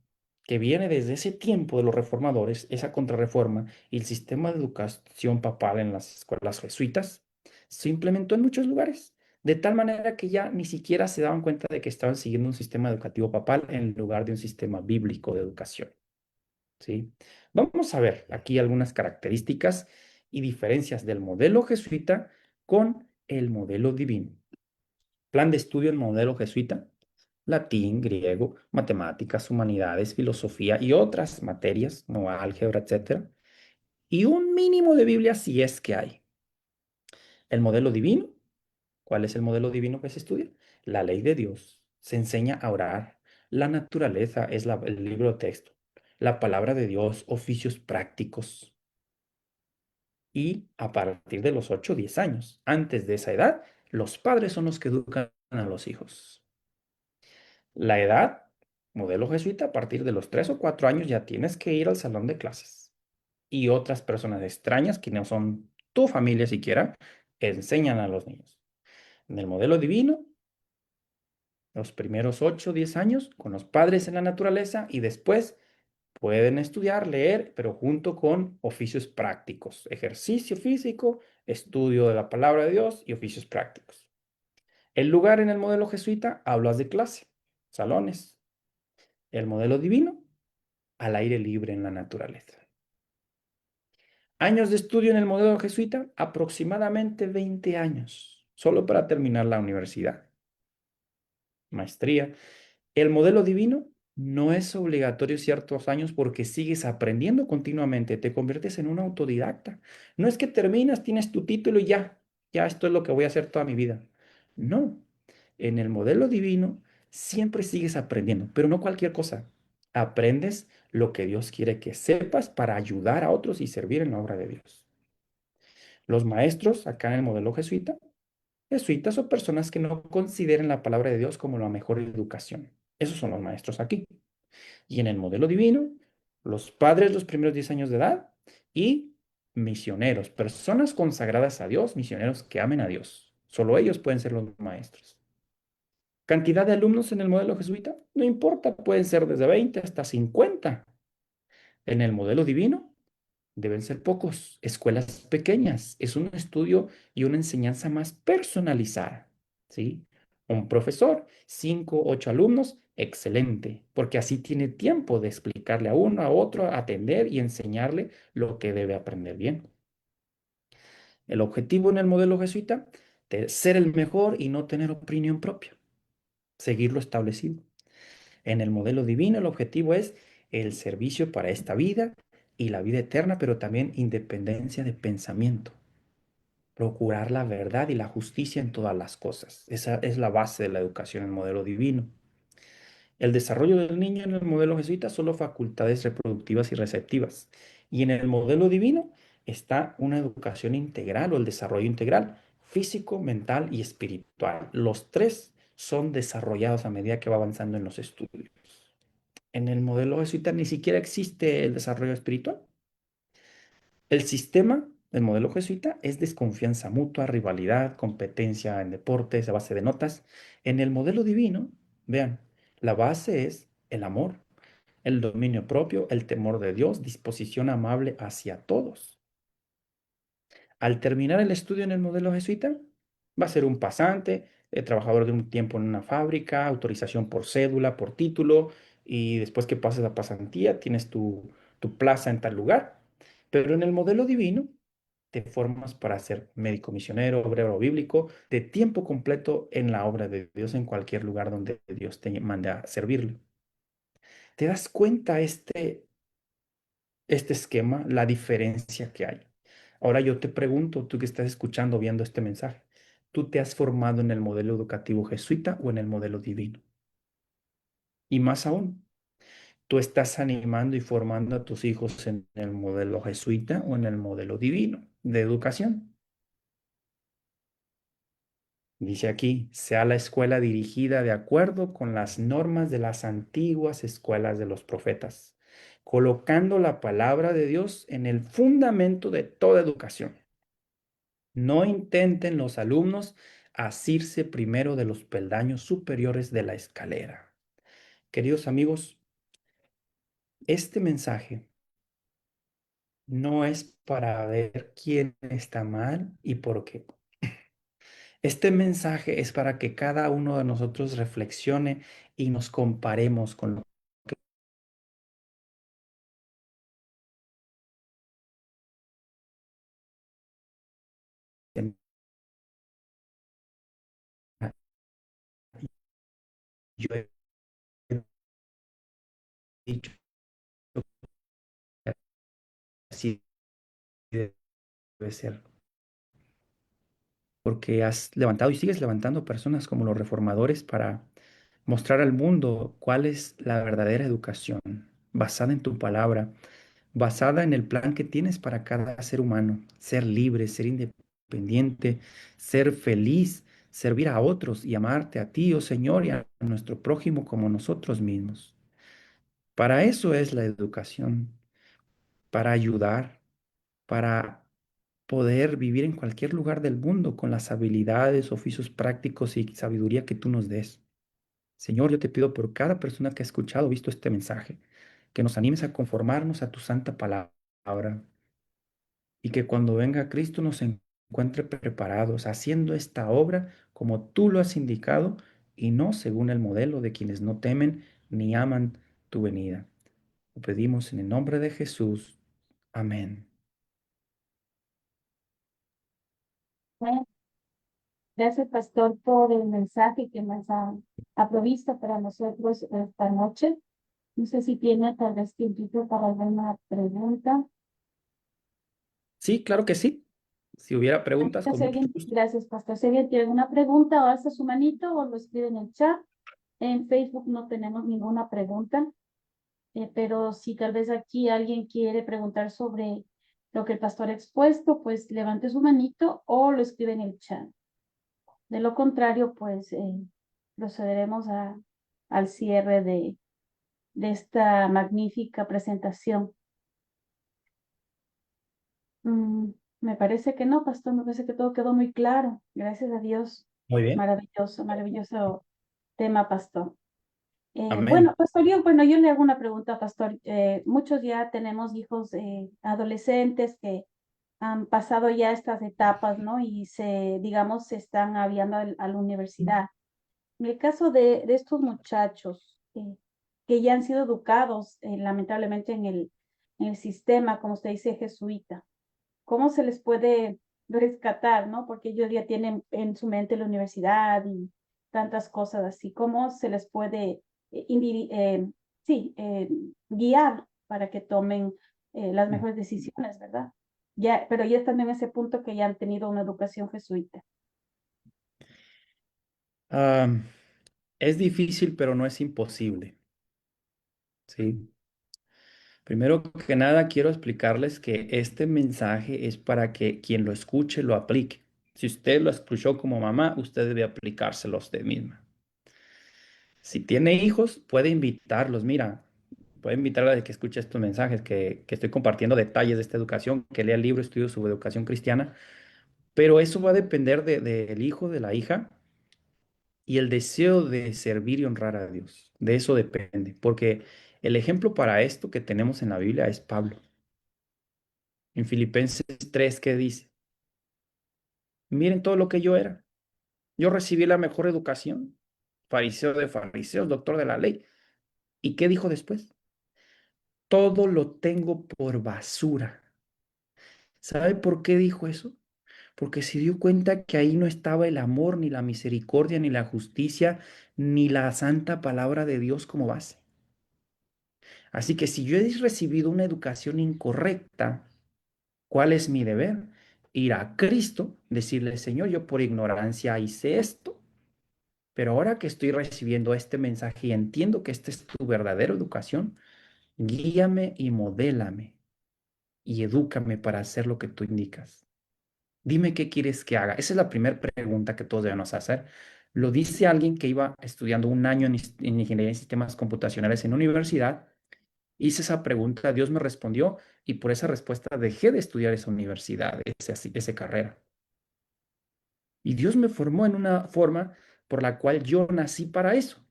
que viene desde ese tiempo de los reformadores, esa contrarreforma y el sistema de educación papal en las escuelas jesuitas, se implementó en muchos lugares, de tal manera que ya ni siquiera se daban cuenta de que estaban siguiendo un sistema educativo papal en lugar de un sistema bíblico de educación. ¿Sí? Vamos a ver aquí algunas características y diferencias del modelo jesuita con el modelo divino. Plan de estudio en modelo jesuita: latín, griego, matemáticas, humanidades, filosofía y otras materias, como álgebra, etcétera, y un mínimo de Biblia si es que hay. El modelo divino: ¿cuál es el modelo divino que se estudia? La ley de Dios. Se enseña a orar. La naturaleza es el libro de texto. La palabra de Dios, oficios prácticos. Y a partir de los 8 o 10 años, antes de esa edad, los padres son los que educan a los hijos. La edad, modelo jesuita, a partir de los 3 o 4 años ya tienes que ir al salón de clases. Y otras personas extrañas, que no son tu familia siquiera, enseñan a los niños. En el modelo divino, los primeros 8 o 10 años con los padres en la naturaleza y después pueden estudiar, leer, pero junto con oficios prácticos, ejercicio físico, estudio de la palabra de Dios y oficios prácticos. El lugar en el modelo jesuita, aulas de clase, salones. El modelo divino, al aire libre en la naturaleza. Años de estudio en el modelo jesuita, aproximadamente 20 años, solo para terminar la universidad. Maestría. El modelo divino no es obligatorio ciertos años porque sigues aprendiendo continuamente, te conviertes en un autodidacta. No es que terminas, tienes tu título y ya esto es lo que voy a hacer toda mi vida. No, en el modelo divino siempre sigues aprendiendo, pero no cualquier cosa. Aprendes lo que Dios quiere que sepas para ayudar a otros y servir en la obra de Dios. Los maestros, acá en el modelo jesuita, jesuitas son personas que no consideren la palabra de Dios como la mejor educación. Esos son los maestros aquí. Y en el modelo divino, los padres los primeros 10 años de edad y misioneros, personas consagradas a Dios, misioneros que amen a Dios. Solo ellos pueden ser los maestros. ¿Cantidad de alumnos en el modelo jesuita? No importa, pueden ser desde 20 hasta 50. En el modelo divino, deben ser pocos, escuelas pequeñas. Es un estudio y una enseñanza más personalizada, ¿sí? Un profesor, 5, 8 alumnos, excelente, porque así tiene tiempo de explicarle a uno, a otro, atender y enseñarle lo que debe aprender bien. El objetivo en el modelo jesuita, de ser el mejor y no tener opinión propia, seguir lo establecido. En el modelo divino, el objetivo es el servicio para esta vida y la vida eterna, pero también independencia de pensamiento. Procurar la verdad y la justicia en todas las cosas. Esa es la base de la educación en el modelo divino. El desarrollo del niño en el modelo jesuita solo facultades reproductivas y receptivas. Y en el modelo divino está una educación integral o el desarrollo integral, físico, mental y espiritual. Los tres son desarrollados a medida que va avanzando en los estudios. En el modelo jesuita ni siquiera existe el desarrollo espiritual. El sistema del modelo jesuita es desconfianza mutua, rivalidad, competencia en deportes a base de notas. En el modelo divino, vean, la base es el amor, el dominio propio, el temor de Dios, disposición amable hacia todos. Al terminar el estudio en el modelo jesuita, Va a ser un pasante, trabajador de un tiempo en una fábrica, autorización por cédula, por título, y después que pases la pasantía, tienes tu plaza en tal lugar. Pero en el modelo divino, te formas para ser médico misionero, obrero bíblico, de tiempo completo en la obra de Dios, en cualquier lugar donde Dios te mande a servirle. ¿Te das cuenta este esquema, la diferencia que hay? Ahora yo te pregunto, tú que estás escuchando, viendo este mensaje, ¿tú te has formado en el modelo educativo jesuita o en el modelo divino? Y más aún, ¿tú estás animando y formando a tus hijos en el modelo jesuita o en el modelo divino de educación? Dice aquí, sea la escuela dirigida de acuerdo con las normas de las antiguas escuelas de los profetas, colocando la palabra de Dios en el fundamento de toda educación. No intenten los alumnos asirse primero de los peldaños superiores de la escalera. Queridos amigos, este mensaje no es para ver quién está mal y por qué. Este mensaje es para que cada uno de nosotros reflexione y nos comparemos con lo que yo he dicho que así debe ser. Porque has levantado y sigues levantando personas como los reformadores para mostrar al mundo cuál es la verdadera educación, basada en tu palabra, basada en el plan que tienes para cada ser humano, ser libre, ser independiente, ser feliz, servir a otros y amarte a ti, oh Señor, y a nuestro prójimo como nosotros mismos. Para eso es la educación, para ayudar, para poder vivir en cualquier lugar del mundo con las habilidades, oficios prácticos y sabiduría que tú nos des. Señor, yo te pido por cada persona que ha escuchado, visto este mensaje, que nos animes a conformarnos a tu santa palabra y que cuando venga Cristo nos encuentre preparados, haciendo esta obra como tú lo has indicado y no según el modelo de quienes no temen ni aman tu venida. Lo pedimos en el nombre de Jesús. Amén. Bueno, gracias, pastor, por el mensaje que nos ha provisto para nosotros esta noche. No sé si tiene tal vez tiempito para alguna pregunta. Sí, claro que sí. Si hubiera preguntas, con Si mucho alguien, gusto. gracias, pastor. Si alguien tiene alguna pregunta, o alza su manito o lo escribe en el chat. En Facebook no tenemos ninguna pregunta, pero si tal vez aquí alguien quiere preguntar sobre lo que el pastor ha expuesto, pues levante su manito o lo escribe en el chat. De lo contrario, pues procederemos al cierre de esta magnífica presentación. Mm, me parece que no, pastor, me parece que todo quedó muy claro. Gracias a Dios. Muy bien. Maravilloso, maravilloso tema, pastor. Bueno, Amén. pastor, yo le hago una pregunta, pastor. Muchos ya tenemos hijos adolescentes que han pasado ya estas etapas, ¿no? Y digamos, se están aviando a la universidad. En el caso de estos muchachos que ya han sido educados, lamentablemente, en el sistema, como usted dice, jesuita, ¿cómo se les puede rescatar, no? Porque ellos ya tienen en su mente la universidad y tantas cosas así. ¿Cómo se les puede sí, guiar para que tomen las mejores decisiones, ¿verdad? Ya, pero ya están en ese punto que ya han tenido una educación jesuita. Ah, es difícil, pero no es imposible. Sí. Primero que nada, quiero explicarles que este mensaje es para que quien lo escuche lo aplique. Si usted lo escuchó como mamá, usted debe aplicárselo a usted misma. Si tiene hijos, puede invitarlos. Mira, puede invitarla a que escuche estos mensajes, que estoy compartiendo detalles de esta educación, que lea el libro, estudio sobre educación cristiana. Pero eso va a depender del hijo, de la hija y el deseo de servir y honrar a Dios. De eso depende. Porque el ejemplo para esto que tenemos en la Biblia es Pablo. En Filipenses 3, ¿qué dice? Miren todo lo que yo era. Yo recibí la mejor educación, fariseo de fariseos, doctor de la ley. ¿Y qué dijo después? Todo lo tengo por basura. ¿Sabe por qué dijo eso? Porque se dio cuenta que ahí no estaba el amor, ni la misericordia, ni la justicia, ni la santa palabra de Dios como base. Así que si yo he recibido una educación incorrecta, ¿cuál es mi deber? Ir a Cristo, decirle, Señor, yo por ignorancia hice esto, pero ahora que estoy recibiendo este mensaje y entiendo que esta es tu verdadera educación, guíame y modélame y edúcame para hacer lo que tú indicas. Dime qué quieres que haga. Esa es la primera pregunta que todos debemos hacer. Lo dice alguien que iba estudiando un año en ingeniería en sistemas computacionales en universidad. Hice esa pregunta, Dios me respondió y por esa respuesta dejé de estudiar esa universidad, esa carrera. Y Dios me formó en una forma por la cual yo nací para eso.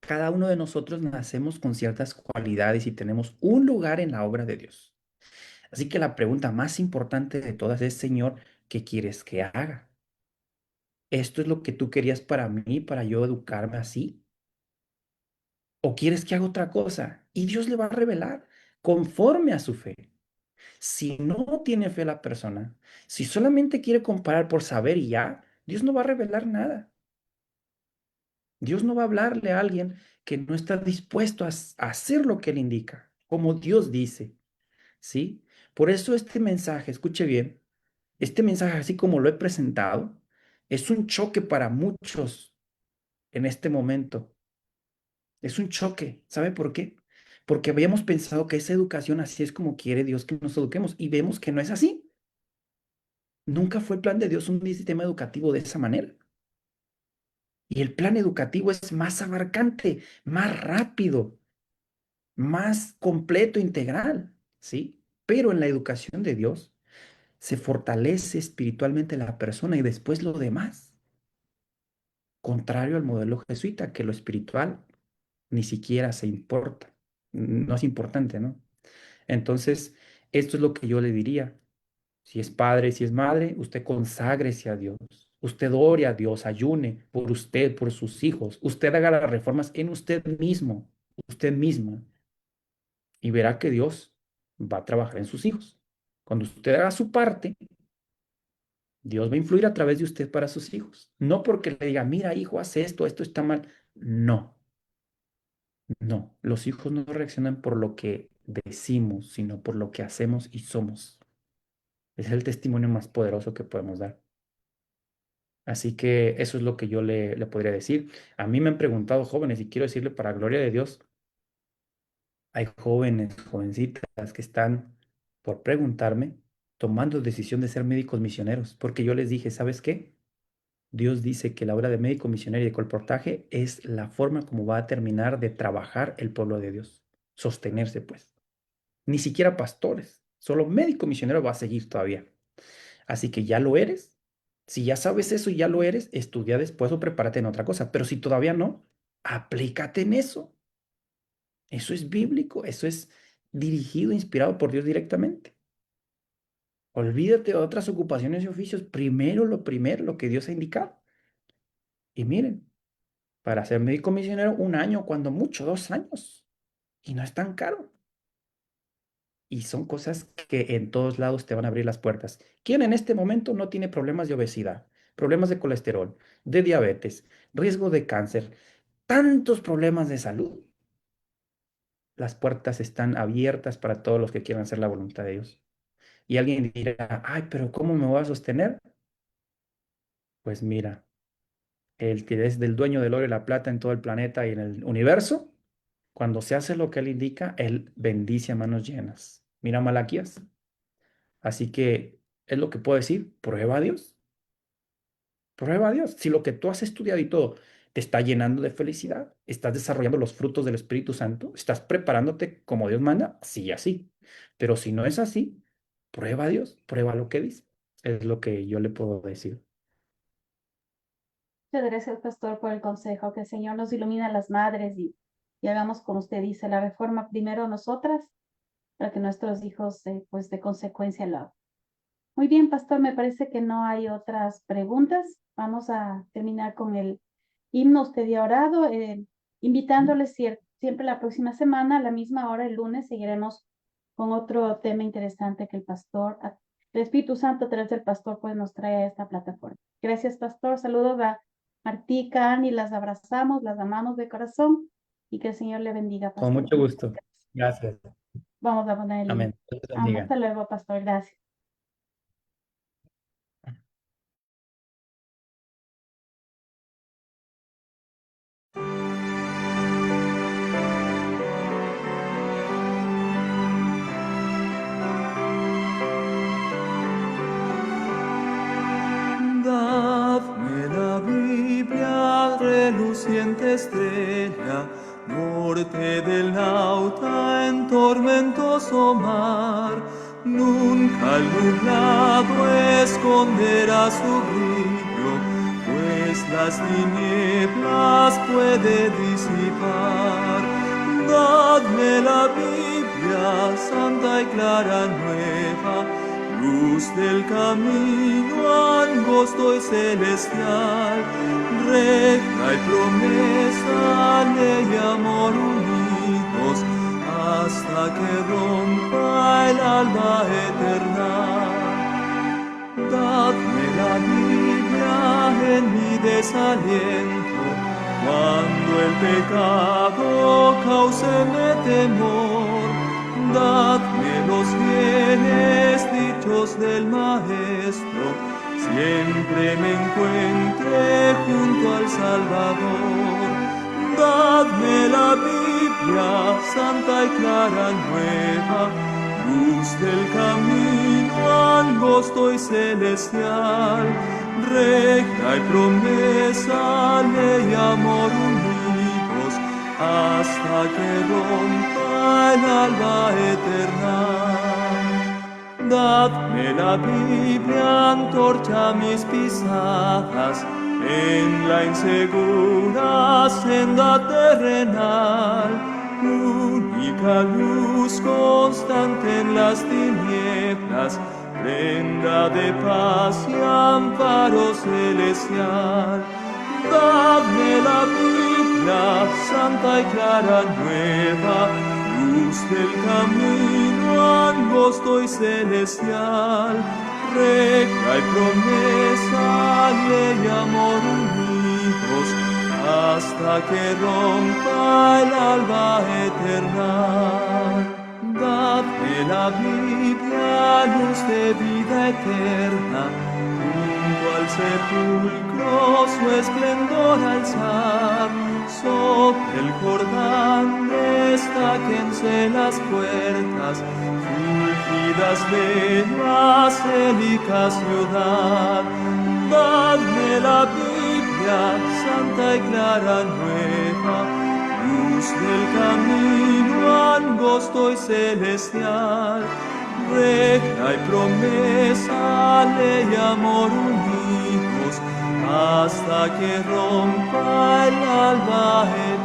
Cada uno de nosotros nacemos con ciertas cualidades y tenemos un lugar en la obra de Dios. Así que la pregunta más importante de todas es, Señor, ¿qué quieres que haga? ¿Esto es lo que tú querías para mí, para yo educarme así? ¿O quieres que haga otra cosa? Y Dios le va a revelar conforme a su fe. Si no tiene fe la persona, si solamente quiere comparar por saber y ya, Dios no va a revelar nada. Dios no va a hablarle a alguien que no está dispuesto a hacer lo que Él indica, como Dios dice, ¿sí? Por eso este mensaje, escuche bien, este mensaje, así como lo he presentado, es un choque para muchos en este momento. Es un choque. ¿Sabe por qué? Porque habíamos pensado que esa educación así es como quiere Dios que nos eduquemos y vemos que no es así. Nunca fue el plan de Dios un sistema educativo de esa manera. Y el plan educativo es más abarcante, más rápido, más completo, integral, ¿sí? Pero en la educación de Dios se fortalece espiritualmente la persona y después lo demás. Contrario al modelo jesuita, que lo espiritual ni siquiera se importa, no es importante, ¿no? Entonces, esto es lo que yo le diría. Si es padre, si es madre, usted conságrese a Dios. Usted ore a Dios, ayune por usted, por sus hijos. Usted haga las reformas en usted mismo, usted misma, y verá que Dios va a trabajar en sus hijos. Cuando usted haga su parte, Dios va a influir a través de usted para sus hijos. No porque le diga, mira, hijo, haz esto, esto está mal. No, no. Los hijos no reaccionan por lo que decimos, sino por lo que hacemos y somos. Es el testimonio más poderoso que podemos dar. Así que eso es lo que yo le podría decir. A mí me han preguntado jóvenes y quiero decirle para gloria de Dios, hay jóvenes, jovencitas que están por preguntarme, tomando decisión de ser médicos misioneros, porque yo les dije, ¿sabes qué? Dios dice que la obra de médico misionero y de colportaje es la forma como va a terminar de trabajar el pueblo de Dios, sostenerse pues. Ni siquiera pastores, solo médico misionero va a seguir todavía. Así que ya lo eres. Si ya sabes eso y ya lo eres, estudia después o prepárate en otra cosa. Pero si todavía no, aplícate en eso. Eso es bíblico, eso es dirigido, inspirado por Dios directamente. Olvídate de otras ocupaciones y oficios. Primero, lo que Dios ha indicado. Y miren, para ser médico misionero, un año, cuando mucho, 2 años. Y no es tan caro. Y son cosas que en todos lados te van a abrir las puertas. ¿Quién en este momento no tiene problemas de obesidad, problemas de colesterol, de diabetes, riesgo de cáncer, tantos problemas de salud? Las puertas están abiertas para todos los que quieran hacer la voluntad de Dios. Y alguien dirá, ay, pero ¿cómo me voy a sostener? Pues mira, el que es del dueño del oro y la plata en todo el planeta y en el universo, cuando se hace lo que él indica, él bendice a manos llenas. Mira Malaquías. Así que es lo que puedo decir, prueba a Dios, prueba a Dios. Si lo que tú has estudiado y todo te está llenando de felicidad, estás desarrollando los frutos del Espíritu Santo, estás preparándote como Dios manda, sí, así. Pero si no es así, prueba a Dios, prueba lo que dice. Es lo que yo le puedo decir. Muchas gracias, pastor, por el consejo. Que el Señor nos ilumine a las madres y hagamos como usted dice, la reforma primero nosotras, para que nuestros hijos, pues de consecuencia, la hagan. Muy bien, pastor, me parece que no hay otras preguntas. Vamos a terminar con el himno. Usted ya ha orado, invitándoles siempre la próxima semana, a la misma hora, el lunes, seguiremos con otro tema interesante que el Espíritu Santo a través del pastor pues nos trae a esta plataforma. Gracias, pastor. Saludos a Martica, Ani, las abrazamos, las amamos de corazón y que el Señor le bendiga, pastor. Con mucho gusto. Gracias. Vamos a poner el himno. Amén. Dios te bendiga. Hasta luego, pastor. Gracias. Dadme la Biblia, reluciente estrella, norte del nauta en tormentoso mar. Nunca el nublado esconderá su brillo, pues las tinieblas puede disipar. Dadme la Biblia, santa y clara nueva, luz del camino angosto y celestial, recta y promesa, ley y amor unidos, hasta que rompa el alba eterna. Dadme la Biblia en mi desaliento, cuando el pecado cáuseme temor. Dadme los bienes dichos del Maestro, siempre me encuentre junto al Salvador. Dadme la Biblia, santa y clara nueva, luz del camino angosto y celestial, recta y promesa, ley y amor unidos, hasta que rompa el alba eterna. Dadme la Biblia, antorcha a mis pisadas, en la insegura senda terrenal, única luz constante en las tinieblas, prenda de paz y amparo celestial. Dadme la Biblia, santa y clara nueva, luz del camino angosto y celestial, recta y promesa, ley y amor unidos, hasta que rompa el alba eterna. Dadme la Biblia, luz de vida eterna, junto al sepulcro su esplendor alzar, sobre el Jordán destáquense las puertas, fulgidas de la célica ciudad. Dadme la Biblia, santa y clara nueva, luz del camino angosto y celestial, recta y promesa, ley y amor unidos, hasta que rompa el alba eterna.